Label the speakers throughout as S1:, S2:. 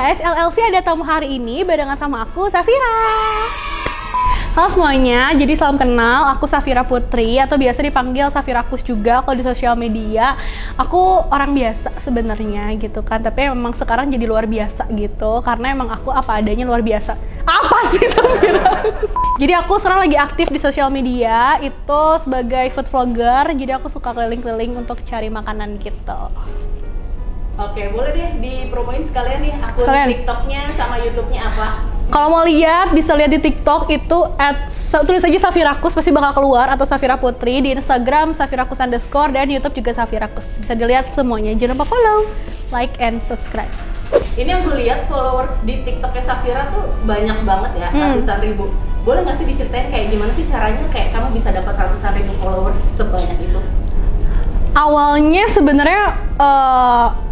S1: guys, LLV ada tamu hari ini barengan sama aku, Safira. Halo semuanya, jadi salam kenal, aku Safira Putri atau biasa dipanggil Safirakus juga kalau di sosial media. Aku orang biasa sebenarnya gitu kan, tapi memang sekarang jadi luar biasa gitu karena emang aku apa adanya luar biasa. Apa sih Safira? Jadi aku sekarang lagi aktif di sosial media itu sebagai food vlogger, jadi aku suka keliling-keliling untuk cari makanan gitu.
S2: Oke, boleh deh dipromoin sekalian nih akun TikToknya sama YouTube-nya apa?
S1: Kalau mau lihat, bisa lihat di TikTok itu tulis aja Safirakus pasti bakal keluar, atau Safira Putri. Di Instagram Safirakus_, dan YouTube juga Safirakus. Bisa dilihat semuanya. Jangan lupa follow, like, and subscribe.
S2: Ini yang gue lihat followers di TikToknya Safira tuh banyak banget ya, ratusan ribu. Boleh nggak sih diceritain kayak gimana sih caranya kayak kamu bisa dapat ratusan ribu followers sebanyak itu?
S1: Awalnya sebenarnya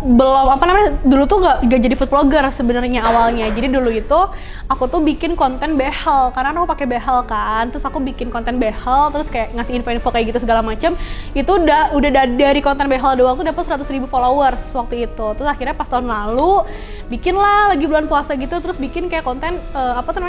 S1: belum dulu tuh gak jadi food vlogger sebenarnya awalnya. Jadi dulu itu aku tuh bikin konten behel karena aku pakai behel kan, terus aku bikin konten behel terus kayak ngasih info-info kayak gitu segala macem. Itu udah dari konten behel doang tuh dapat 100.000 followers waktu itu. Terus akhirnya pas tahun lalu bikin lah lagi bulan puasa gitu, terus bikin kayak konten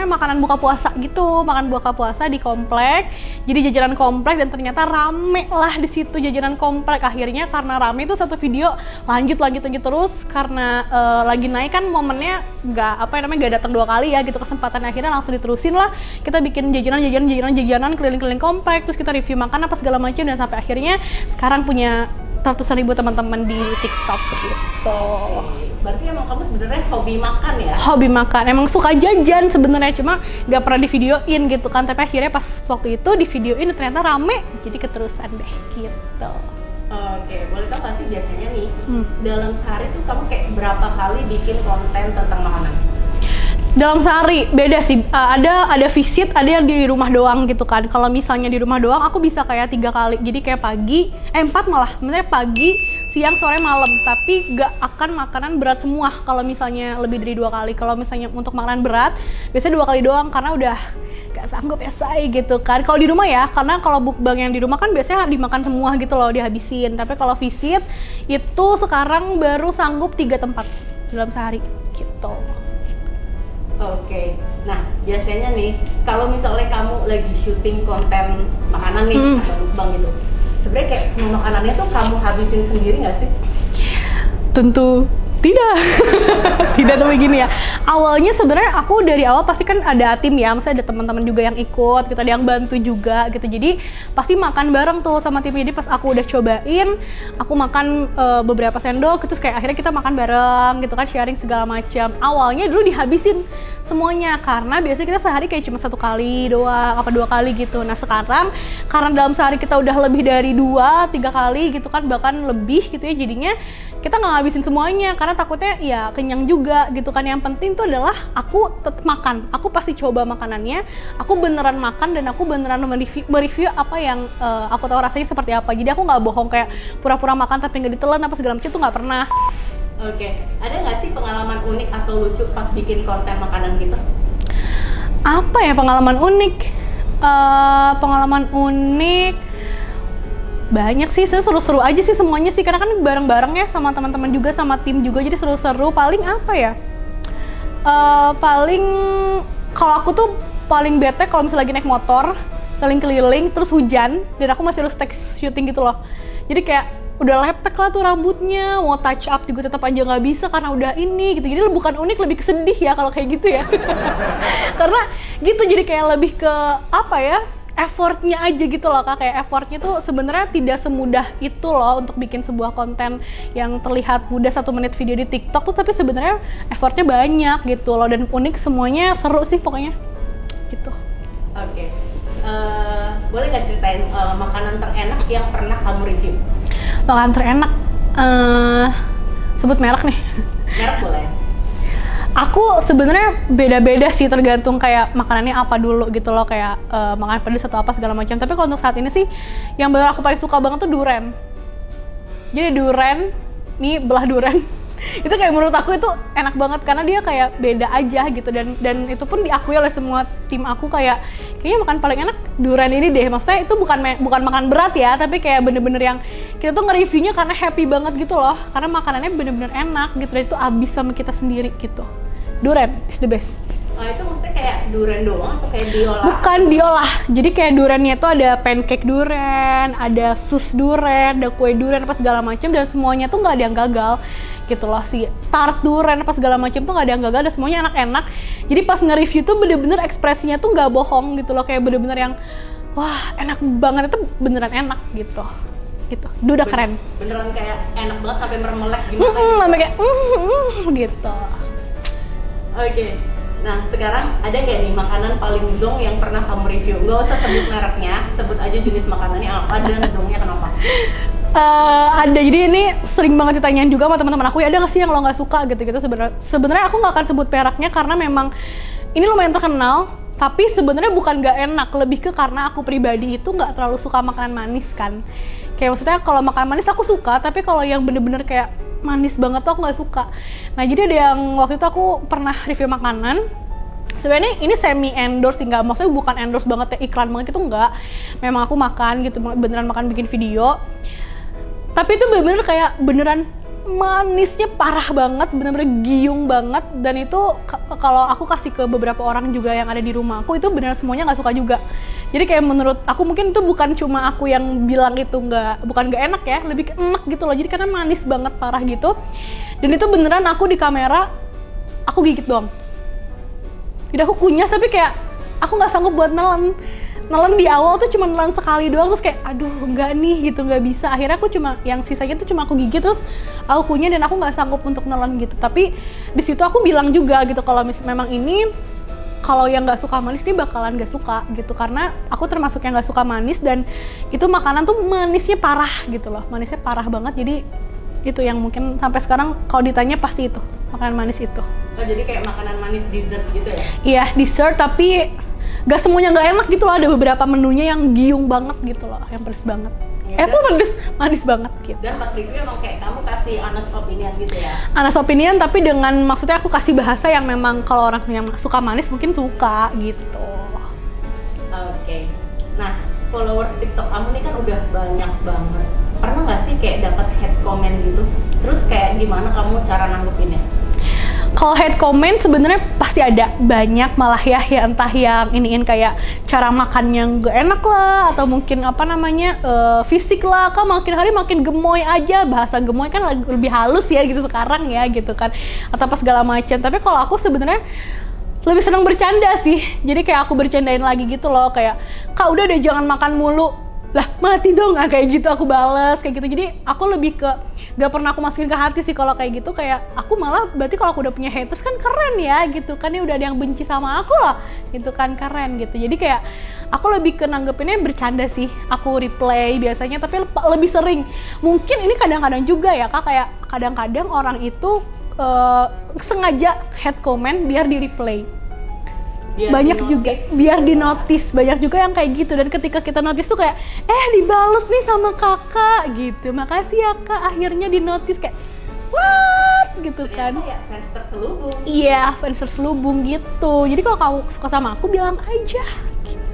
S1: makanan buka puasa gitu, makan buka puasa di komplek. Jadi jajanan komplek dan ternyata rame lah di situ jajanan komplek. Akhirnya karena rame itu satu video lanjut terus karena lagi naik kan momennya gak datang 2 kali ya gitu kesempatan, akhirnya langsung diterusin lah, kita bikin jajanan keliling-keliling komplek, terus kita review makan apa segala macam, dan sampai akhirnya sekarang punya ratusan ribu teman-teman di TikTok gitu.
S2: Berarti emang kamu sebenarnya hobi makan ya? Hobi
S1: makan, emang suka jajan sebenarnya, cuma gak pernah di videoin gitu kan, tapi akhirnya pas waktu itu di videoin ternyata rame, jadi keterusan deh gitu.
S2: Oke, boleh tahu nggak sih biasanya nih dalam sehari tuh kamu kayak berapa kali bikin konten tentang makanan?
S1: Dalam sehari beda sih, ada visit, ada yang di rumah doang gitu kan. Kalau misalnya di rumah doang aku bisa kayak 3 kali, jadi kayak pagi, 4 malah, maksudnya pagi, siang, sore, malam. Tapi gak akan makanan berat semua kalau misalnya lebih dari 2 kali. Kalau misalnya untuk makanan berat, biasanya 2 kali doang karena udah gak sanggup ya say gitu kan. Kalau di rumah ya, karena kalau mukbang yang di rumah kan biasanya dimakan semua gitu loh, dihabisin. Tapi kalau visit, itu sekarang baru sanggup 3 tempat dalam sehari gitu.
S2: Oke, nah biasanya nih kalau misalnya kamu lagi syuting konten makanan nih atau mukbang gitu, sebenarnya kayak semua makanannya tuh kamu habisin sendiri nggak sih?
S1: Tentu tidak tuh begini ya. Awalnya sebenarnya aku dari awal pasti kan ada tim ya, misalnya ada teman-teman juga yang ikut, kita ada yang bantu juga gitu. Jadi pasti makan bareng tuh sama tim. Jadi pas aku udah cobain, aku makan beberapa sendok, terus kayak akhirnya kita makan bareng gitu kan, sharing segala macam. Awalnya dulu dihabisin semuanya karena biasanya kita sehari kayak cuma 1 kali doang, 2 kali gitu. Nah sekarang karena dalam sehari kita udah lebih dari 2-3 kali gitu kan, bahkan lebih gitu ya, jadinya kita nggak ngabisin semuanya karena takutnya ya kenyang juga gitu kan. Yang penting tuh adalah aku tetap makan, aku pasti coba makanannya, aku beneran makan dan aku beneran mereview apa yang aku tahu rasanya seperti apa. Jadi aku nggak bohong kayak pura-pura makan tapi nggak ditelan apa segala macam, itu nggak pernah.
S2: Oke, ada nggak sih pengalaman unik atau lucu pas bikin konten makanan gitu?
S1: Apa ya pengalaman unik? Pengalaman unik banyak sih, seru-seru aja sih semuanya sih, karena kan bareng-bareng ya sama teman-teman juga, sama tim juga, jadi seru-seru. Paling apa ya? Paling kalau aku tuh paling bete kalau misalnya lagi naik motor keliling-keliling terus hujan dan aku masih harus take syuting gitu loh. Jadi kayak udah lepek lah tuh rambutnya, mau touch up juga tetap aja nggak bisa karena udah ini gitu. Jadi bukan unik, lebih kesedih ya kalau kayak gitu ya. Karena gitu, jadi kayak lebih ke apa ya, effortnya aja gitu loh Kak. Kayak effortnya tuh sebenarnya tidak semudah itu loh untuk bikin sebuah konten yang terlihat mudah 1 menit video di TikTok tuh, tapi sebenarnya effortnya banyak gitu loh, dan unik semuanya, seru sih pokoknya gitu.
S2: Oke. Boleh nggak ceritain makanan terenak yang pernah kamu review?
S1: Makanan terenak, sebut merek nih.
S2: Merek boleh.
S1: Aku sebenarnya beda-beda sih, tergantung kayak makanannya apa dulu gitu loh, kayak makan pedas atau apa segala macam. Tapi kalau untuk saat ini sih yang aku paling suka banget tuh durian. Jadi durian, nih belah durian itu kayak menurut aku itu enak banget karena dia kayak beda aja gitu, dan itu pun diakui oleh semua tim aku, kayaknya makan paling enak durian ini deh. Maksudnya itu bukan makan berat ya, tapi kayak bener-bener yang kita tuh nge-reviewnya karena happy banget gitu loh, karena makanannya bener-bener enak gitu, dan itu abis sama kita sendiri gitu. Durian is the best.
S2: Nah, itu maksudnya kayak durian doang atau kayak diolah?
S1: Bukan diolah, jadi kayak duriannya itu ada pancake durian, ada sus durian, ada kue durian apa segala macam, dan semuanya tuh nggak ada yang gagal gitu loh. Si tart durian apa segala macam tuh nggak ada yang gagal, dan semuanya enak-enak. Jadi pas nge-review tuh bener-bener ekspresinya tuh nggak bohong gitu loh, kayak bener-bener yang wah enak banget, itu beneran enak gitu. Gitu, udah keren.
S2: Beneran kayak enak banget sampai meremelek gimana gitu.
S1: Sampai kayak gitu.
S2: Oke. Nah, sekarang ada nggak nih makanan paling zonk yang pernah kamu review? Nggak usah sebut mereknya, sebut aja jenis makanannya apa dan zonknya kenapa?
S1: Ada, jadi ini sering banget ditanyain juga sama teman-teman aku, ya ada nggak sih yang lo nggak suka gitu-gitu. Sebenarnya aku nggak akan sebut mereknya karena memang ini lumayan terkenal, tapi sebenarnya bukan nggak enak, lebih ke karena aku pribadi itu nggak terlalu suka makanan manis kan. Kayak maksudnya kalau makan manis aku suka, tapi kalau yang bener-bener kayak manis banget tuh aku nggak suka. Nah jadi ada yang waktu itu aku pernah review makanan. Sebenarnya ini semi endorse sih, nggak, maksudnya bukan endorse banget ya, iklan banget itu nggak. Memang aku makan gitu, beneran makan bikin video. Tapi itu bener-bener kayak beneran manisnya parah banget, bener-bener giung banget. Dan itu kalau aku kasih ke beberapa orang juga yang ada di rumah aku, itu beneran semuanya nggak suka juga. Jadi kayak menurut aku mungkin itu bukan cuma aku yang bilang itu bukan nggak enak ya, lebih ke enak gitu loh. Jadi karena manis banget parah gitu. Dan itu beneran aku di kamera aku gigit doang. Tidak aku kunyah, tapi kayak aku nggak sanggup buat nelen di awal tuh cuma nelen sekali doang, terus kayak aduh nggak nih gitu, nggak bisa. Akhirnya aku cuma yang sisanya tuh cuma aku gigit terus aku kunyah, dan aku nggak sanggup untuk nelen gitu. Tapi di situ aku bilang juga gitu kalau memang ini, kalau yang nggak suka manis nih bakalan nggak suka gitu, karena aku termasuk yang nggak suka manis, dan itu makanan tuh manisnya parah gitu loh, manisnya parah banget. Jadi itu yang mungkin sampai sekarang kalau ditanya pasti itu makanan manis itu.
S2: Oh, jadi kayak makanan manis dessert gitu ya?
S1: Iya dessert, tapi gak semuanya nggak enak gitu loh, ada beberapa menunya yang giung banget gitu loh, yang pedes banget. Itu pedes, manis banget gitu.
S2: Dan pas review emang kayak kamu kasih honest opinion gitu ya?
S1: Honest opinion, tapi dengan maksudnya aku kasih bahasa yang memang kalau orang yang suka manis mungkin suka gitu.
S2: Oke. Nah, followers TikTok kamu nih kan udah banyak banget. Pernah nggak sih kayak dapat hate comment gitu? Terus kayak gimana kamu cara nanggepinnya?
S1: Kalau hate comment sebenarnya pasti ada banyak, malah ya entah yang iniin kayak cara makan yang gak enak lah, atau mungkin apa namanya fisik lah, kak makin hari makin gemoy aja, bahasa gemoy kan lebih halus ya gitu sekarang ya gitu kan, atau apa segala macam. Tapi kalau aku sebenarnya lebih senang bercanda sih, jadi kayak aku bercandain lagi gitu loh, kayak kak udah deh jangan makan mulu, lah mati dong, kayak gitu aku bales kayak gitu. Jadi aku lebih ke gak pernah aku masukin ke hati sih kalau kayak gitu, kayak aku malah berarti kalau aku udah punya haters kan keren ya gitu kan, ya udah ada yang benci sama aku lah gitu kan, keren gitu. Jadi kayak aku lebih ke nanggepinnya bercanda sih, aku replay biasanya, tapi lebih sering mungkin ini kadang-kadang juga ya kak, kayak kadang-kadang orang itu sengaja hate comment biar di replay. Banyak juga biar di notice, banyak juga yang kayak gitu. Dan ketika kita notice tuh kayak dibales nih sama kakak gitu, makasih ya kak, akhirnya di notice kayak what gitu kan.
S2: Ya, fans terselubung.
S1: Iya, fans terselubung gitu. Jadi kalau kamu suka sama aku bilang aja gitu.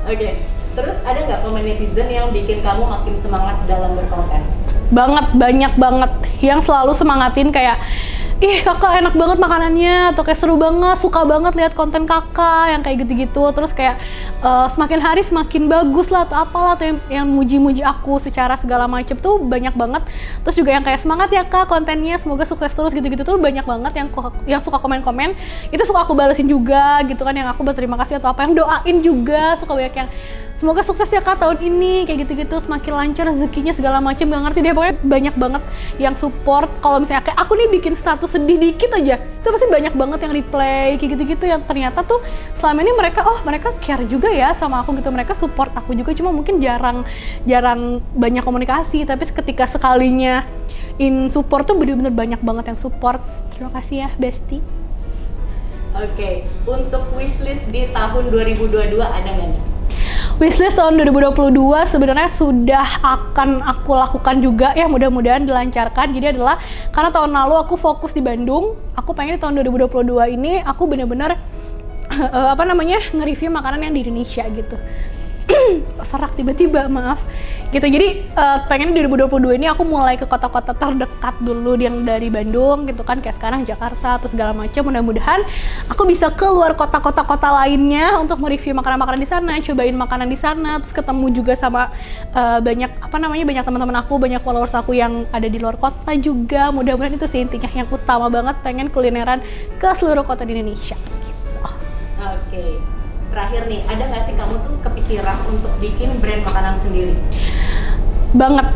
S2: Oke. Terus ada nggak komen netizen yang bikin kamu makin semangat dalam berkonten?
S1: Banget, banyak banget yang selalu semangatin kayak ih kakak enak banget makanannya, atau kayak seru banget, suka banget lihat konten kakak yang kayak gitu-gitu. Terus kayak semakin hari semakin bagus lah atau apalah, atau yang muji-muji aku secara segala macam tuh banyak banget. Terus juga yang kayak semangat ya kak kontennya, semoga sukses terus gitu-gitu tuh banyak banget yang suka komen-komen. Itu suka aku balesin juga gitu kan, yang aku berterima kasih atau apa, yang doain juga suka banyak yang semoga sukses ya kak tahun ini kayak gitu-gitu, semakin lancar rezekinya segala macam, gak ngerti deh pokoknya banyak banget yang support. Kalau misalnya kayak aku nih bikin status sedih dikit aja, itu pasti banyak banget yang replay kayak gitu-gitu, yang ternyata tuh selama ini mereka care juga ya sama aku gitu, mereka support aku juga, cuma mungkin jarang banyak komunikasi, tapi ketika sekalinya support tuh bener-bener banyak banget yang support. Terima kasih ya Besti.
S2: Oke, untuk wishlist di tahun 2022 ada nggak nih?
S1: Wishlist tahun 2022 sebenarnya sudah akan aku lakukan juga ya, mudah-mudahan dilancarkan. Jadi adalah karena tahun lalu aku fokus di Bandung, aku pengen di tahun 2022 ini aku benar-benar nge-review makanan yang di Indonesia gitu. Serak tiba-tiba, maaf. gitu. Jadi pengen di 2022 ini aku mulai ke kota-kota terdekat dulu yang dari Bandung gitu kan, kayak sekarang Jakarta atau segala macam. Mudah-mudahan aku bisa keluar kota-kota lainnya untuk mereview makanan-makanan di sana, cobain makanan di sana, terus ketemu juga sama banyak teman-teman aku, banyak followers aku yang ada di luar kota juga. Mudah-mudahan itu sih intinya yang utama banget, pengen kulineran ke seluruh kota di Indonesia.
S2: Oke. Terakhir nih, ada nggak sih kamu tuh kepikiran untuk bikin brand makanan sendiri?
S1: Banget,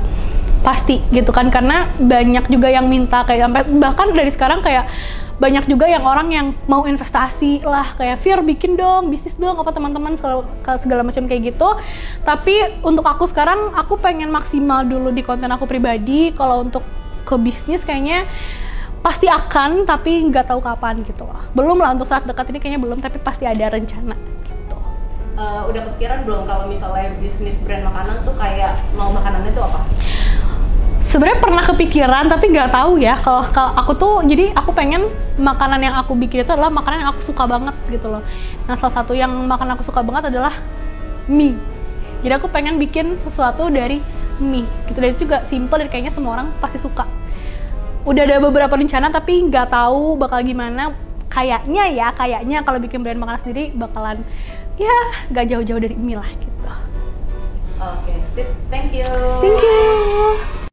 S1: pasti gitu kan, karena banyak juga yang minta kayak sampai bahkan dari sekarang kayak banyak juga yang orang yang mau investasi lah, kayak Fir bikin dong bisnis dong apa teman-teman segala macam kayak gitu. Tapi untuk aku sekarang aku pengen maksimal dulu di konten aku pribadi. Kalau untuk ke bisnis kayaknya pasti akan, tapi nggak tahu kapan gitu lah. Belum lah untuk saat dekat ini kayaknya belum, tapi pasti ada rencana gitu.
S2: Udah kepikiran belum kalau misalnya bisnis brand makanan tuh kayak mau makanannya tuh apa?
S1: Sebenarnya pernah kepikiran tapi nggak tahu ya. Kalau aku tuh, jadi aku pengen makanan yang aku bikin itu adalah makanan yang aku suka banget gitu loh. Nah, salah satu yang makanan aku suka banget adalah mie. Jadi aku pengen bikin sesuatu dari mie gitu, dan itu juga simple dan kayaknya semua orang pasti suka. Udah ada beberapa rencana tapi nggak tahu bakal gimana. Kayaknya kalau bikin brand makanan sendiri bakalan ya nggak jauh-jauh dari mie lah gitu.
S2: Oke, sip. Thank you.
S1: Thank you.